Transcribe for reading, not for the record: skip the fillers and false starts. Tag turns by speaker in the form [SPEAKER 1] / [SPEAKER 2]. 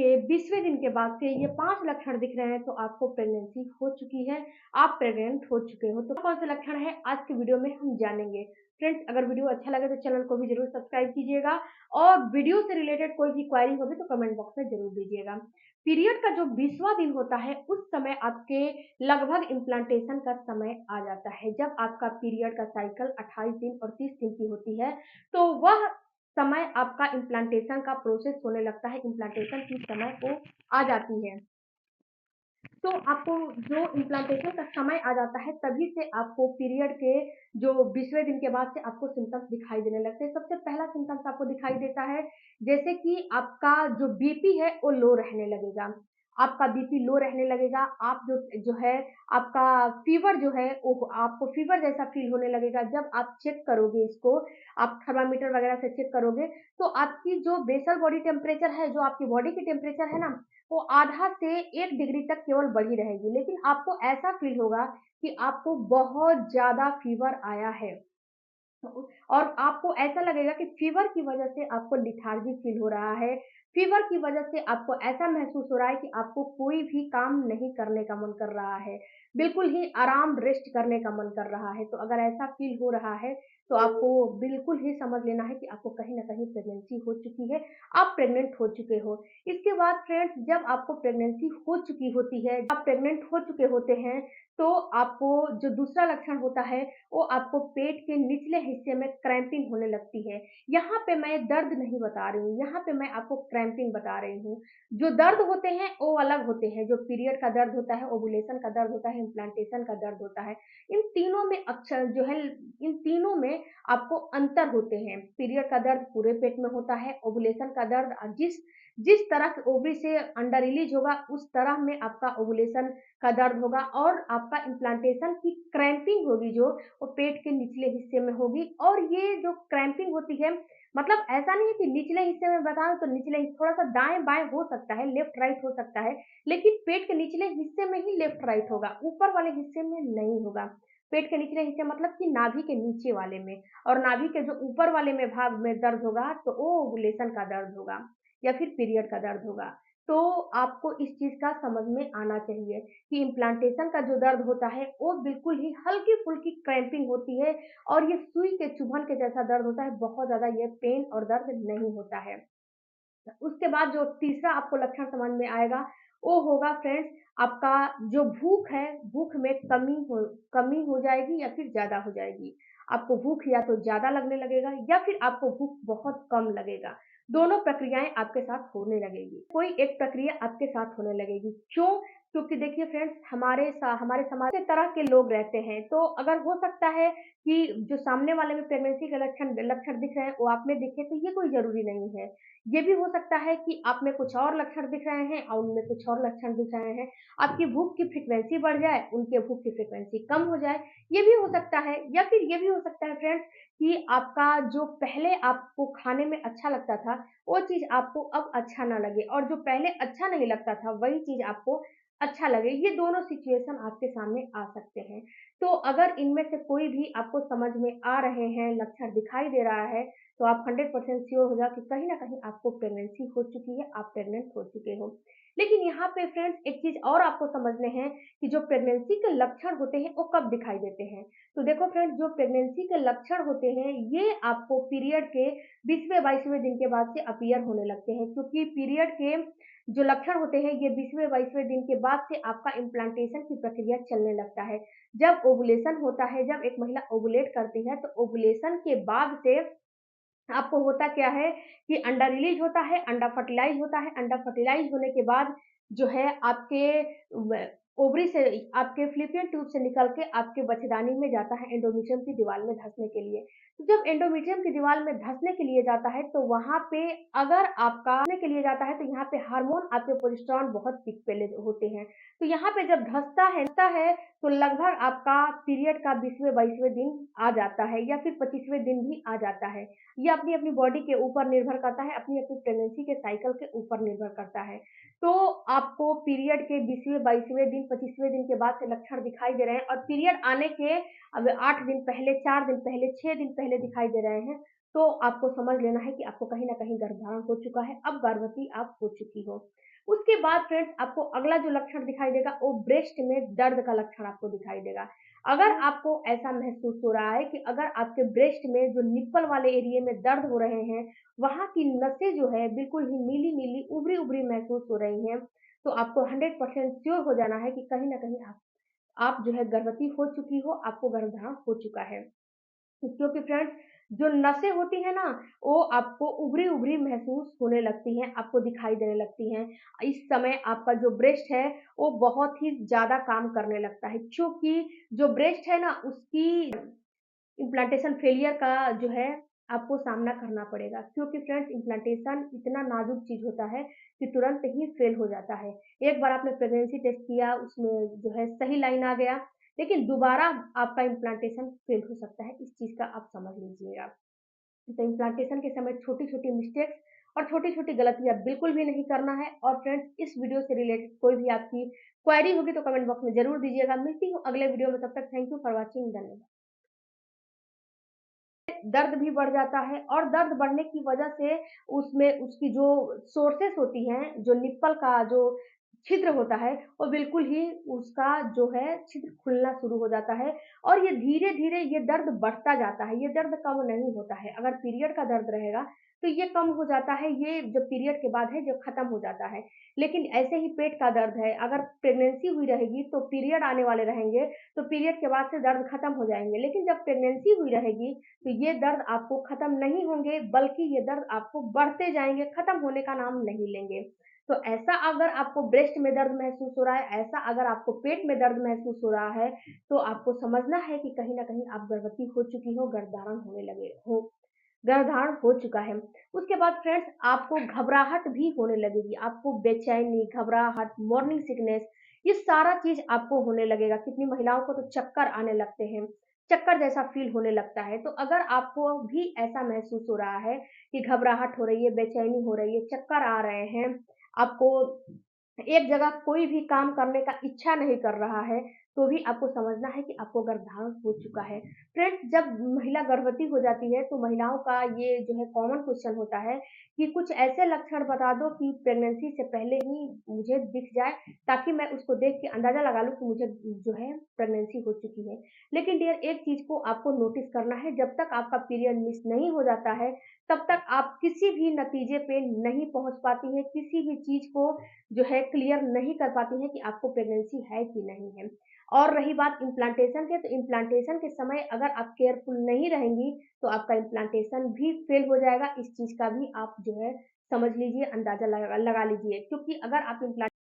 [SPEAKER 1] के 20वें दिन के बाद से ये 5 लक्षण दिख रहे हैं तो आपको प्रेगनेंसी हो चुकी है, आप प्रेग्नेंट हो चुके हो। तो कौन से लक्षण है आज की वीडियो में हम जानेंगे। फ्रेंड्स, अगर वीडियो अच्छा लगे तो चैनल को भी ज़रूर सब्सक्राइब कीजिएगा और वीडियो से रिलेटेड कोई भी क्वेरी होगी तो कमेंट बॉक्स में ज़रूर दीजिएगा। पीरियड का जो 20वां दिन होता है उस समय आपके लगभग इम्प्लांटेशन का समय आ जाता है। जब आपका पीरियड का साइकिल 28 दिन और 30 दिन की होती है, तो वह समय आपका इम्प्लांटेशन का प्रोसेस होने लगता है, इम्प्लांटेशन की समय वो आ जाती है। तो आपको जो इम्प्लांटेशन का समय आ जाता है तभी से आपको पीरियड के जो 20वें दिन के बाद से आपको सिम्पटम्स दिखाई देने लगते हैं। सबसे पहला सिम्पटम्स आपको दिखाई देता है जैसे कि आपका जो बीपी है वो लो रहने लगेगा। आपका बीपी लो रहने लगेगा, आप जो है आपका फ़ीवर जो है वो आपको फ़ीवर जैसा फ़ील होने लगेगा। जब आप चेक करोगे इसको, आप थर्मामीटर वगैरह से चेक करोगे तो आपकी जो बेसल बॉडी टेम्परेचर है, जो आपकी बॉडी की टेम्परेचर है ना, वो आधा से 1 डिग्री तक केवल बढ़ी रहेगी, लेकिन आपको ऐसा फ़ील होगा कि आपको बहुत ज़्यादा फ़ीवर आया है। और आपको ऐसा लगेगा कि फ़ीवर की वज़ह से आपको लेथार्जी फ़ील हो रहा है, फ़ीवर की वज़ह से आपको ऐसा महसूस हो रहा है कि आपको कोई भी काम नहीं करने का मन कर रहा है, बिल्कुल ही आराम रेस्ट करने का मन कर रहा है। तो अगर ऐसा फ़ील हो रहा है, तो आपको बिल्कुल ही समझ लेना है कि आपको कहीं न कहीं प्रेगनेंसी हो चुकी है, आप प्रेग्नेंट हो चुके हो। इसके बाद फ्रेंड्स, जब आपको प्रेगनेंसी हो चुकी होती है, आप प्रेग्नेंट हो चुके होते हैं, तो आपको जो दूसरा लक्षण होता है वो आपको पेट के निचले हिस्से में क्रैम्पिंग होने लगती है। यहाँ पे मैं दर्द नहीं बता रही हूँ, यहाँ पे मैं आपको क्रैम्पिंग बता रही हूँ। जो दर्द होते हैं वो अलग होते हैं, जो पीरियड का दर्द होता है, ओव्यूलेशन का दर्द होता है, इम्प्लांटेशन का दर्द होता है। इन तीनों में अक्सर जो है इन तीनों में आपको अंतर होते हैं। पीरियड का दर्द पूरे पेट में होता है, ओव्यूलेशन का दर्द जिस जिस तरह ओवरी से अंडा रिलीज़ होगा उस तरह में आपका ओव्यूलेशन का दर्द होगा और आपका इम्प्लांटेशन की क्रैम्पिंग होगी जो, वो पेट के निचले हिस्से में होगी। और ये जो क्रैम्पिंग होती है, मतलब ऐसा नहीं है कि निचले हिस्से में बताऊँ तो निचले थोड़ा-सा दाएँ-बाएँ हो सकता है, लेफ्ट-राइट हो सकता है, लेकिन पेट के निचले हिस्से में ही लेफ्ट-राइट होगा, ऊपर वाले हिस्से में नहीं होगा। पेट के निचले हिस्से मतलब कि नाभि के नीचे वाले में, और नाभि के जो ऊपर वाले में भाग में दर्द होगा तो वो ओव्यूलेशन का दर्द होगा या फिर पीरियड का दर्द होगा। तो आपको इस चीज़ का समझ में आना चाहिए कि इम्प्लांटेशन का जो दर्द होता है वो बिल्कुल ही हल्की-फुल्की क्रैम्पिंग होती है और ये सुई के चुभन के जैसा दर्द होता है, बहुत ज़्यादा ये पेन और दर्द नहीं होता है। उसके बाद जो तीसरा आपको लक्षण समझ में आएगा, वो होगा फ्रेंड्स आपका जो भूख है, भूख में कमी हो जाएगी या फिर ज़्यादा हो जाएगी। आपको भूख या तो ज़्यादा लगने लगेगा या फिर आपको भूख बहुत कम लगेगा। दोनों प्रक्रियाएँ आपके साथ होने लगेगी। कोई एक प्रक्रिया आपके साथ होने लगेगी। क्यों? क्योंकि देखिए फ्रेंड्स, हमारे समाज से तरह के लोग रहते हैं, तो अगर हो सकता है कि जो सामने वाले में प्रेगनेंसी के लक्षण दिख रहे हैं, वो आप में दिखे, तो ये कोई ज़रूरी नहीं है। ये भी हो सकता है कि आप में कुछ और लक्षण दिख रहे हैं और उनमें कुछ और लक्षण दिख रहे हैं। आपकी भूख की फ्रीक्वेंसी बढ़ जाए, उनके भूख की फ्रीक्वेंसी कम हो जाए, ये भी हो सकता है। या फिर ये भी हो सकता है फ्रेंड्स कि आपका जो पहले आपको खाने में अच्छा लगता था, वो चीज़ आपको अब अच्छा ना लगे और जो पहले अच्छा नहीं लगता था, वही चीज़ आपको अच्छा लगे। ये दोनों सिचुएशन आपके सामने आ सकते हैं। तो अगर इनमें से कोई भी आपको समझ में आ रहे हैं, लक्षण दिखाई दे रहा है, तो आप 100% श्योर हो जाओ कि कहीं न कहीं आपको प्रेगनेंसी हो चुकी है, आप प्रेग्नेंट हो चुके हो। लेकिन यहाँ पे फ्रेंड्स एक चीज़ और आपको समझने हैं कि जो प्रेगनेंसी के लक्षण होते हैं, वो कब दिखाई देते हैं। तो देखो फ्रेंड्स, जो प्रेगनेंसी के लक्षण होते हैं, ये आपको पीरियड के 20वें-22वें दिन के बाद से अपीयर होने लगते हैं, क्योंकि पीरियड के जो लक्षण होते हैं, ये 20वें-22वें दिन के बाद से आपका इम्प्लांटेशन की प्रक्रिया चलने लगता है। जब ओव्यूलेशन होता है, जब एक महिला ओव्यूलेट करती है, तो ओव्यूलेशन के बाद से आपको होता क्या है कि अंडा रिलीज़ होता है, अंडा फर्टिलाइज़ होता है, अंडा फर्टिलाइज़ होने के बाद जो है आपके व ओवरी से आपके फ़्लैपियन ट्यूब से निकल के आपके बच्चेदानी में जाता है एंडोमेट्रियम की दीवार में धँसने के लिए। तो जब एंडोमेट्रियम की दीवार में धँसने के लिए जाता है, तो वहाँ पे अगर आपका धँसने के लिए जाता है, तो यहाँ पे हार्मोन आपके प्रोजेस्टेरॉन बहुत पीक पे ले होते हैं। तो यहाँ पे जब धँसता है तो लगभग आपका पीरियड का 20वें-22वें दिन आ जाता है या फिर 25वें दिन भी आ जाता है। ये अपनी-अपनी बॉडी के ऊपर निर्भर करता है, अपनी-अपनी प्रेगनेंसी के साइकिल के ऊपर निर्भर करता है। तो आपको पीरियड के 20वें, 22वें दिन, 25वें दिन के बाद से लक्षण दिखाई दे रहे हैं और पीरियड आने के अब 8 दिन पहले, 4 दिन पहले, 6 दिन पहले दिखाई दे रहे हैं, तो आपको समझ लेना है कि आपको कहीं न कहीं गर्भधारण हो चुका है, अब गर्भवती आप हो चुकी हो। उसके बाद फ्रेंड्स आपको अगला जो लक्षण दिखाई देगा वो ब्रेस्ट में दर्द का लक्षण आपको दिखाई देगा। अगर आपको ऐसा महसूस हो रहा है कि अगर आपके ब्रेस्ट में जो निप्पल वाले एरिया में दर्द हो रहे हैं, वहाँ की नसें जो है बिल्कुल ही नीली-नीली, उभरी-उभरी महसूस हो रही हैं, तो आपको 100% श्योर हो जाना है कि कहीं न कहीं आप जो है गर्भवती हो चुकी हो, आपको गर्भधारण हो चुका है। क्योंकि फ्रेंड्स जो नसें होती हैं ना, वो आपको उभरी-उभरी महसूस होने लगती हैं, आपको दिखाई देने लगती हैं। इस समय आपका जो ब्रेस्ट है, वो बहुत ही ज़्यादा काम करने लगता है क्योंकि जो ब्रेस्ट है ना, उसकी इम्प्लांटेशन फेलियर का जो है आपको सामना करना पड़ेगा क्योंकि फ्रेंड्स इम्प्लांटेशन इतना नाजुक चीज़ होता है कि तुरंत ही फेल हो जाता है। एक बार आपने प्रेगनेंसी टेस्ट किया, उसमें जो है सही लाइन आ गया, लेकिन दोबारा आपका इम्प्लांटेशन फेल हो सकता है, इस चीज़ का आप समझ लीजिएगा। तो इम्प्लांटेशन के समय छोटी-छोटी मिस्टेक्स और छोटी-छोटी गलतियाँ बिल्कुल भी नहीं करना है और फ्रेंड्स इस वीडियो से रिलेटेड कोई भी आपकी क्वेरी होगी तो कमेंट बॉक्स में ज़रूर दीजिएगा। मिलती हूँ अगले वीडियो में, तब तक थैंक यू फॉर वॉचिंग, धन्यवाद। दर्द भी बढ़ जाता है और दर्द बढ़ने की वजह से उसमें उसकी जो सोर्सेस होती हैं, जो निप्पल का जो छिद्र होता है, वो बिल्कुल ही उसका जो है छिद्र खुलना शुरू हो जाता है और ये धीरे-धीरे ये दर्द बढ़ता जाता है, ये दर्द कम नहीं होता है। अगर पीरियड का दर्द रहेगा, तो ये कम हो जाता है, ये जो पीरियड के बाद है, जो खत्म हो जाता है। लेकिन ऐसे ही पेट का दर्द है, अगर प्रेगनेंसी हुई रहेगी, तो पीरियड आने वाले रहेंगे, तो पीरियड के बाद से दर्द खत्म हो जाएँगे। लेकिन जब प्रेगनेंसी हुई रहेगी, तो ये दर्द आपको खत्म नहीं होंगे, बल्कि ये दर्द आपको बढ़ते जाएँगे, खत्म होने का नाम नहीं लेंगे। तो ऐसा अगर आपको ब्रेस्ट में दर्द महसूस हो रहा है, ऐसा अगर आपको पेट में दर्द महसूस हो रहा है, तो आपको समझना है कि कहीं न कहीं आप गर्भवती हो चुकी हो, गर्भधारण हो चुका है। उसके बाद फ्रेंड्स आपको घबराहट भी होने लगेगी, आपको बेचैनी, घबराहट, मॉर्निंग सिकनेस, ये सारा चीज़ आपको होने लगेगा। कितनी महिलाओं को तो चक्कर आने लगते हैं, चक्कर जैसा फ़ील होने लगता है। तो अगर आपको भी ऐसा महसूस हो रहा है कि घबराहट हो रही है, बेचैनी हो रही है, चक्कर आ रहे हैं, आपको एक जगह कोई भी काम करने का इच्छा नहीं कर रहा है, तो भी आपको समझना है कि आपको गर्भधारण हो चुका है। फ्रेंड्स जब महिला गर्भवती हो जाती है, तो महिलाओं का ये जो है कॉमन क्वेश्चन होता है कि कुछ ऐसे लक्षण बता दो कि प्रेगनेंसी से पहले ही मुझे दिख जाए, ताकि मैं उसको देख के अंदाज़ा लगा लूँ कि मुझे जो है प्रेगनेंसी हो चुकी है। लेकिन डियर एक चीज़ को आपको नोटिस करना है, जब तक आपका पीरियड मिस नहीं हो जाता है, तब तक आप किसी भी नतीजे पे नहीं पहुँच पाती हैं, किसी भी चीज़ को जो है क्लियर नहीं कर पाती हैं कि आपको प्रेगनेंसी है कि नहीं है। और रही बात इम्प्लांटेशन के, तो इम्प्लांटेशन के समय अगर आप केयरफुल नहीं रहेंगी, तो आपका इम्प्लांटेशन भी फेल हो जाएगा। इस चीज़ का भी आप जो है समझ लीजिए, अंदाज़ा लगा लगा लीजिए क्योंकि अगर आप इम्प्लांट